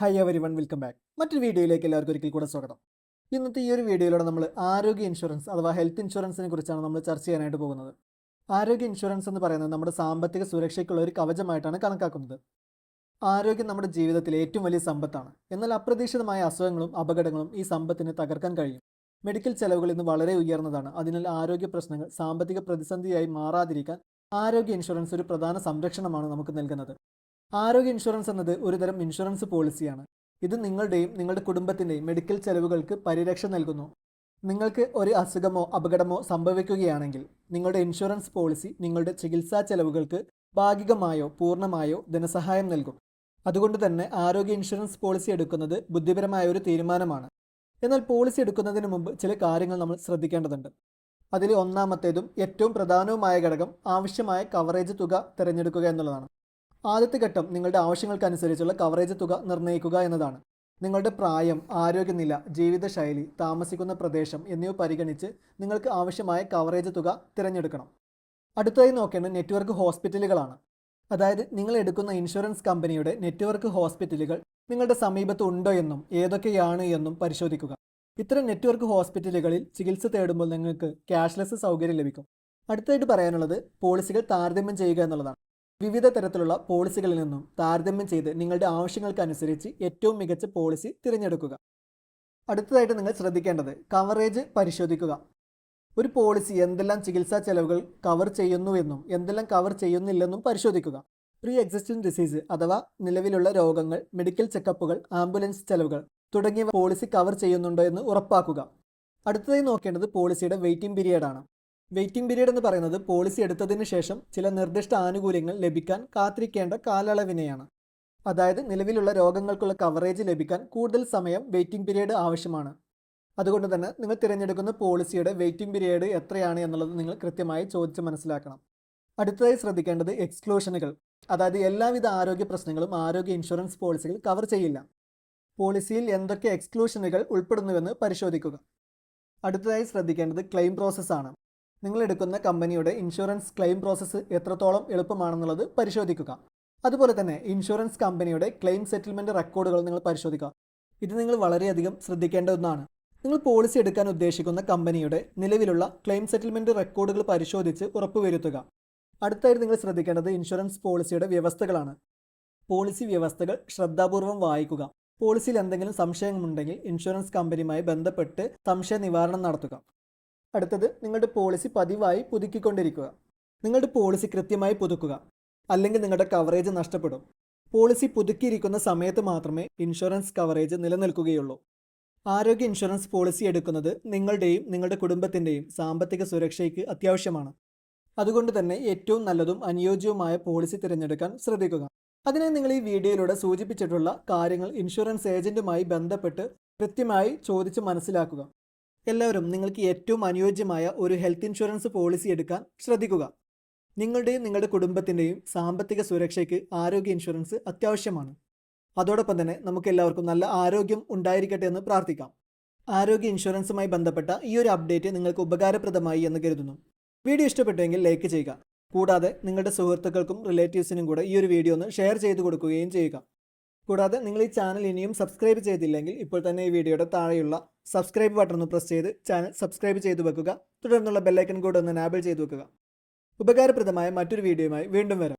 Hi everyone, welcome back. മറ്റൊരു വീഡിയോയിലേക്ക് എല്ലാവർക്കും ഒരിക്കൽ കൂടെ സ്വാഗതം. ഇന്നത്തെ ഈ ഒരു വീഡിയോയിലൂടെ നമ്മൾ ആരോഗ്യ ഇൻഷുറൻസ് അഥവാ ഹെൽത്ത് ഇൻഷുറൻസിനെ കുറിച്ചാണ് നമ്മൾ ചർച്ച ചെയ്യാനായിട്ട് പോകുന്നത്. ആരോഗ്യ ഇൻഷുറൻസ് എന്ന് പറയുന്നത് നമ്മുടെ സാമ്പത്തിക സുരക്ഷയ്ക്കുള്ള ഒരു കവചമായിട്ടാണ് കണക്കാക്കുന്നത്. ആരോഗ്യം നമ്മുടെ ജീവിതത്തിലെ ഏറ്റവും വലിയ സമ്പത്താണ്. എന്നാൽ അപ്രതീക്ഷിതമായ അസുഖങ്ങളും അപകടങ്ങളും ഈ സമ്പത്തിനെ തകർക്കാൻ കഴിയും. മെഡിക്കൽ ചെലവുകൾ ഇന്ന് വളരെ ഉയർന്നതാണ്. അതിനാൽ ആരോഗ്യ പ്രശ്നങ്ങൾ സാമ്പത്തിക പ്രതിസന്ധിയായി മാറാതിരിക്കാൻ ആരോഗ്യ ഇൻഷുറൻസ് ഒരു പ്രധാന സംരക്ഷണമാണ് നമുക്ക് നൽകുന്നത്. ആരോഗ്യ ഇൻഷുറൻസ് എന്നത് ഒരുതരം ഇൻഷുറൻസ് പോളിസിയാണ്. ഇത് നിങ്ങളുടെയും നിങ്ങളുടെ കുടുംബത്തിൻ്റെയും മെഡിക്കൽ ചെലവുകൾക്ക് പരിരക്ഷ നൽകുന്നു. നിങ്ങൾക്ക് ഒരു അസുഖമോ അപകടമോ സംഭവിക്കുകയാണെങ്കിൽ നിങ്ങളുടെ ഇൻഷുറൻസ് പോളിസി നിങ്ങളുടെ ചികിത്സാ ചെലവുകൾക്ക് ഭാഗികമായോ പൂർണ്ണമായോ ധനസഹായം നൽകും. അതുകൊണ്ട് തന്നെ ആരോഗ്യ ഇൻഷുറൻസ് പോളിസി എടുക്കുന്നത് ബുദ്ധിപരമായ ഒരു തീരുമാനമാണ്. എന്നാൽ പോളിസി എടുക്കുന്നതിന് മുമ്പ് ചില കാര്യങ്ങൾ നമ്മൾ ശ്രദ്ധിക്കേണ്ടതുണ്ട്. അതിൽ ഒന്നാമത്തേതും ഏറ്റവും പ്രധാനവുമായ ഘടകം ആവശ്യമായ കവറേജ് തുക തിരഞ്ഞെടുക്കുക എന്നുള്ളതാണ്. ആദ്യത്തെ ഘട്ടം നിങ്ങളുടെ ആവശ്യങ്ങൾക്കനുസരിച്ചുള്ള കവറേജ് തുക നിർണ്ണയിക്കുക എന്നതാണ്. നിങ്ങളുടെ പ്രായം, ആരോഗ്യനില, ജീവിതശൈലി, താമസിക്കുന്ന പ്രദേശം എന്നിവ പരിഗണിച്ച് നിങ്ങൾക്ക് ആവശ്യമായ കവറേജ് തുക തിരഞ്ഞെടുക്കണം. അടുത്തതായി നോക്കേണ്ടത് നെറ്റ്വർക്ക് ഹോസ്പിറ്റലുകളാണ്. അതായത് നിങ്ങൾ എടുക്കുന്ന ഇൻഷുറൻസ് കമ്പനിയുടെ നെറ്റ്വർക്ക് ഹോസ്പിറ്റലുകൾ നിങ്ങളുടെ സമീപത്ത് ഉണ്ടോ എന്നും ഏതൊക്കെയാണ് എന്നും പരിശോധിക്കുക. ഇത്തരം നെറ്റ്വർക്ക് ഹോസ്പിറ്റലുകളിൽ ചികിത്സ തേടുമ്പോൾ നിങ്ങൾക്ക് ക്യാഷ്ലെസ് സൗകര്യം ലഭിക്കും. അടുത്തായിട്ട് പറയാനുള്ളത് പോളിസികൾ താരതമ്യം ചെയ്യുക എന്നുള്ളതാണ്. വിവിധ തരത്തിലുള്ള പോളിസികളിൽ നിന്നും താരതമ്യം ചെയ്ത് നിങ്ങളുടെ ആവശ്യങ്ങൾക്കനുസരിച്ച് ഏറ്റവും മികച്ച പോളിസി തിരഞ്ഞെടുക്കുക. അടുത്തതായിട്ട് നിങ്ങൾ ശ്രദ്ധിക്കേണ്ടത് കവറേജ് പരിശോധിക്കുക. ഒരു പോളിസി എന്തെല്ലാം ചികിത്സാ ചെലവുകൾ കവർ ചെയ്യുന്നുവെന്നും എന്തെല്ലാം കവർ ചെയ്യുന്നില്ലെന്നും പരിശോധിക്കുക. പ്രീ എക്സിസ്റ്റിംഗ് ഡിസീസ് അഥവാ നിലവിലുള്ള രോഗങ്ങൾ, മെഡിക്കൽ ചെക്കപ്പുകൾ, ആംബുലൻസ് ചെലവുകൾ തുടങ്ങിയവ പോളിസി കവർ ചെയ്യുന്നുണ്ടോ എന്ന് ഉറപ്പാക്കുക. അടുത്തതായി നോക്കേണ്ടത് പോളിസിയുടെ വെയിറ്റിംഗ് പീരിയഡാണ്. വെയിറ്റിംഗ് പീരീഡ് എന്ന് പറയുന്നത് പോളിസി എടുത്തതിന് ശേഷം ചില നിർദ്ദിഷ്ട ആനുകൂല്യങ്ങൾ ലഭിക്കാൻ കാത്തിരിക്കേണ്ട കാലയളവിനെയാണ്. അതായത് നിലവിലുള്ള രോഗങ്ങൾക്കുള്ള കവറേജ് ലഭിക്കാൻ കൂടുതൽ സമയം വെയിറ്റിംഗ് പീരീഡ് ആവശ്യമാണ്. അതുകൊണ്ട് തന്നെ നിങ്ങൾ തിരഞ്ഞെടുക്കുന്ന പോളിസിയുടെ വെയിറ്റിംഗ് പീരീഡ് എത്രയാണ് എന്നുള്ളത് നിങ്ങൾ കൃത്യമായി ചോദിച്ച് മനസ്സിലാക്കണം. അടുത്തതായി ശ്രദ്ധിക്കേണ്ടത് എക്സ്ക്ലൂഷനുകൾ. അതായത് എല്ലാവിധ ആരോഗ്യ പ്രശ്നങ്ങളും ആരോഗ്യ ഇൻഷുറൻസ് പോളിസികൾ കവർ ചെയ്യില്ല. പോളിസിയിൽ എന്തൊക്കെ എക്സ്ക്ലൂഷനുകൾ ഉൾപ്പെടുന്നുവെന്ന് പരിശോധിക്കുക. അടുത്തതായി ശ്രദ്ധിക്കേണ്ടത് ക്ലെയിം പ്രോസസ്സാണ്. നിങ്ങൾ എടുക്കുന്ന കമ്പനിയുടെ ഇൻഷുറൻസ് ക്ലെയിം പ്രോസസ്സ് എത്രത്തോളം എളുപ്പമാണെന്നുള്ളത് പരിശോധിക്കുക. അതുപോലെ തന്നെ ഇൻഷുറൻസ് കമ്പനിയുടെ ക്ലെയിം സെറ്റിൽമെൻറ്റ് റെക്കോർഡുകൾ നിങ്ങൾ പരിശോധിക്കുക. ഇത് നിങ്ങൾ വളരെയധികം ശ്രദ്ധിക്കേണ്ട ഒന്നാണ്. നിങ്ങൾ പോളിസി എടുക്കാൻ ഉദ്ദേശിക്കുന്ന കമ്പനിയുടെ നിലവിലുള്ള ക്ലെയിം സെറ്റിൽമെൻറ്റ് റെക്കോർഡുകൾ പരിശോധിച്ച് ഉറപ്പുവരുത്തുക. അടുത്തായിട്ട് നിങ്ങൾ ശ്രദ്ധിക്കേണ്ടത് ഇൻഷുറൻസ് പോളിസിയുടെ വ്യവസ്ഥകളാണ്. പോളിസി വ്യവസ്ഥകൾ ശ്രദ്ധാപൂർവം വായിക്കുക. പോളിസിയിൽ എന്തെങ്കിലും സംശയമുണ്ടെങ്കിൽ ഇൻഷുറൻസ് കമ്പനിയുമായി ബന്ധപ്പെട്ട് സംശയ നിവാരണം നടത്തുക. അടുത്തത് നിങ്ങളുടെ പോളിസി പതിവായി പുതുക്കിക്കൊണ്ടിരിക്കുക. നിങ്ങളുടെ പോളിസി കൃത്യമായി പുതുക്കുക, അല്ലെങ്കിൽ നിങ്ങളുടെ കവറേജ് നഷ്ടപ്പെടും. പോളിസി പുതുക്കിയിരിക്കുന്ന സമയത്ത് മാത്രമേ ഇൻഷുറൻസ് കവറേജ് നിലനിൽക്കുകയുള്ളൂ. ആരോഗ്യ ഇൻഷുറൻസ് പോളിസി എടുക്കുന്നത് നിങ്ങളുടെയും നിങ്ങളുടെ കുടുംബത്തിൻ്റെയും സാമ്പത്തിക സുരക്ഷയ്ക്ക് അത്യാവശ്യമാണ്. അതുകൊണ്ട് തന്നെ ഏറ്റവും നല്ലതും അനുയോജ്യവുമായ പോളിസി തിരഞ്ഞെടുക്കാൻ ശ്രദ്ധിക്കുക. അതിനായി നിങ്ങൾ ഈ വീഡിയോയിലൂടെ സൂചിപ്പിച്ചിട്ടുള്ള കാര്യങ്ങൾ ഇൻഷുറൻസ് ഏജൻറ്റുമായി ബന്ധപ്പെട്ട് കൃത്യമായി ചോദിച്ച് മനസ്സിലാക്കുക. എല്ലാവരും നിങ്ങൾക്ക് ഏറ്റവും അനുയോജ്യമായ ഒരു ഹെൽത്ത് ഇൻഷുറൻസ് പോളിസി എടുക്കാൻ ശ്രദ്ധിക്കുക. നിങ്ങളുടെയും നിങ്ങളുടെ കുടുംബത്തിൻ്റെയും സാമ്പത്തിക സുരക്ഷയ്ക്ക് ആരോഗ്യ ഇൻഷുറൻസ് അത്യാവശ്യമാണ്. അതോടൊപ്പം തന്നെ നമുക്ക് എല്ലാവർക്കും നല്ല ആരോഗ്യം ഉണ്ടായിരിക്കട്ടെ എന്ന് പ്രാർത്ഥിക്കാം. ആരോഗ്യ ഇൻഷുറൻസുമായി ബന്ധപ്പെട്ട ഈ ഒരു അപ്ഡേറ്റ് നിങ്ങൾക്ക് ഉപകാരപ്രദമായി എന്ന് കരുതുന്നു. വീഡിയോ ഇഷ്ടപ്പെട്ടുവെങ്കിൽ ലൈക്ക് ചെയ്യുക. കൂടാതെ നിങ്ങളുടെ സുഹൃത്തുക്കൾക്കും റിലേറ്റീവ്സിനും കൂടെ ഈ ഒരു വീഡിയോ ഒന്ന് ഷെയർ ചെയ്ത് കൊടുക്കുകയും ചെയ്യുക. കൂടാതെ നിങ്ങൾ ഈ ചാനൽ ഇനിയും സബ്സ്ക്രൈബ് ചെയ്തില്ലെങ്കിൽ ഇപ്പോൾ തന്നെ ഈ വീഡിയോയുടെ താഴെയുള്ള സബ്സ്ക്രൈബ് ബട്ടൺ ഒന്ന് പ്രസ് ചെയ്ത് ചാനൽ സബ്സ്ക്രൈബ് ചെയ്തു വെക്കുക. തുടർന്നുള്ള ബെല്ലൈക്കൺ കൂടെ ഒന്ന് എനാബിൾ ചെയ്തു വെക്കുക. ഉപകാരപ്രദമായ മറ്റൊരു വീഡിയോയുമായി വീണ്ടും വരാം.